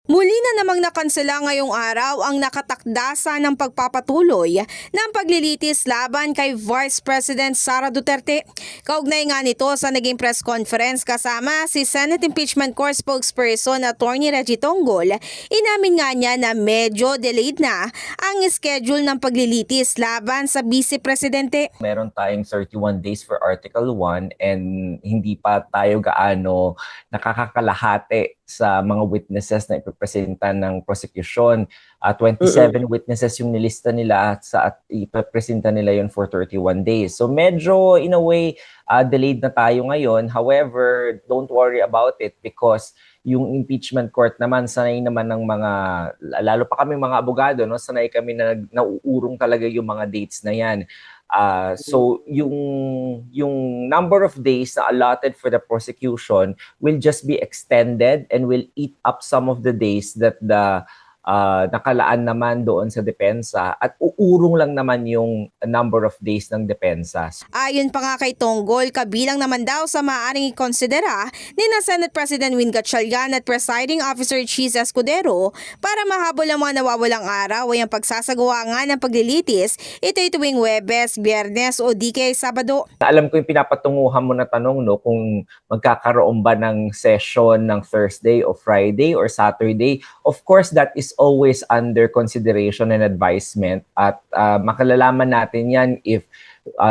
Muli na namang nakansela ngayong araw ang nakatakdasa ng pagpapatuloy ng paglilitis laban kay Vice President Sara Duterte. Kaugnay nga nito sa naging press conference kasama si Senate Impeachment Corps spokesperson Attorney Reggie Tonggol, inamin nga niya na medyo delayed na ang schedule ng paglilitis laban sa Vice Presidente. Meron tayong 31 days for Article 1 and hindi pa tayo gaano nakakakalahati sa mga witnesses na ipipresenta ng prosecution. 27 witnesses yung nilista nila at ipipresenta nila yun for 31 days. So medyo in a way delayed na tayo ngayon. However, don't worry about it because yung impeachment court naman, sanay naman ng mga, lalo pa kami mga abogado, no? Sanay kami na nauurong talaga yung mga dates na yan. So yung number of days na allotted for the prosecution will just be extended and will eat up some of the days that the nakalaan naman doon sa depensa at uurong lang naman yung number of days ng depensa. Ayon pa nga kay Tonggol, kabilang naman daw sa maaaring ikonsidera ni na Senate President Win Gatchalian at Presiding Officer Cheese Escudero para mahabol ang mga nawawalang araw ay ang pagsasagawa nga ng paglilitis, ito'y tuwing Huwebes, Biyernes o di kaya Sabado. Alam ko yung pinapatunguhan mo na tanong, no, kung magkakaroon ba ng session ng Thursday o Friday or Saturday. Of course, that is always under consideration and advisement at makalalaman natin yan if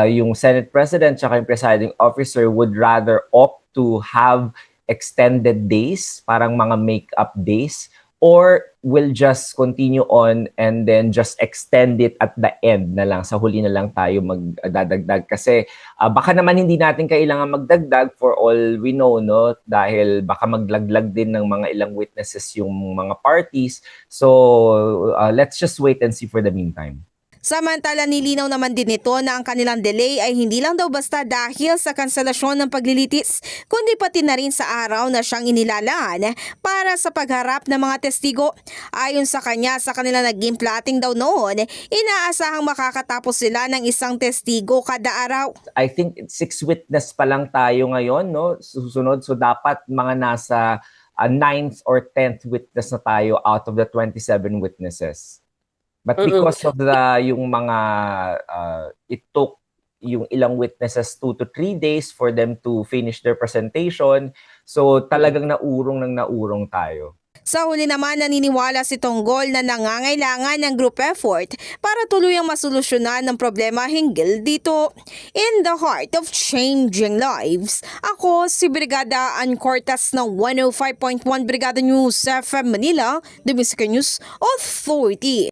yung Senate President at yung Presiding Officer would rather opt to have extended days, parang mga make-up days, or will just continue on and then just extend it at the end na lang, sa huli na lang tayo magdadagdag. Kasi baka naman hindi natin kailangan magdagdag for all we know, no? Dahil baka maglaglag din ng mga ilang witnesses yung mga parties. So let's just wait and see for the meantime. Samantala, nilinaw naman din nito na ang kanilang delay ay hindi lang daw basta dahil sa kanselasyon ng paglilitis, kundi pati na rin sa araw na siyang inilalaan para sa pagharap ng mga testigo. Ayon sa kanya, sa kanilang naging plotting daw noon, inaasahang makakatapos sila ng isang testigo kada araw. I think 6 witness pa lang tayo ngayon, no? Susunod, so dapat mga nasa 9th or 10th witness na tayo out of the 27 witnesses. But because of yung mga, it took yung ilang witnesses 2 to 3 days for them to finish their presentation. So talagang naurong tayo. Sa huli naman, naniniwala si Tonggol na nangangailangan ng group effort para tuluyang masolusyonan ng problema hinggil dito. In the heart of changing lives, ako si Brigada Ann Cortas ng 105.1 Brigada News FM Manila, The Music News Authority.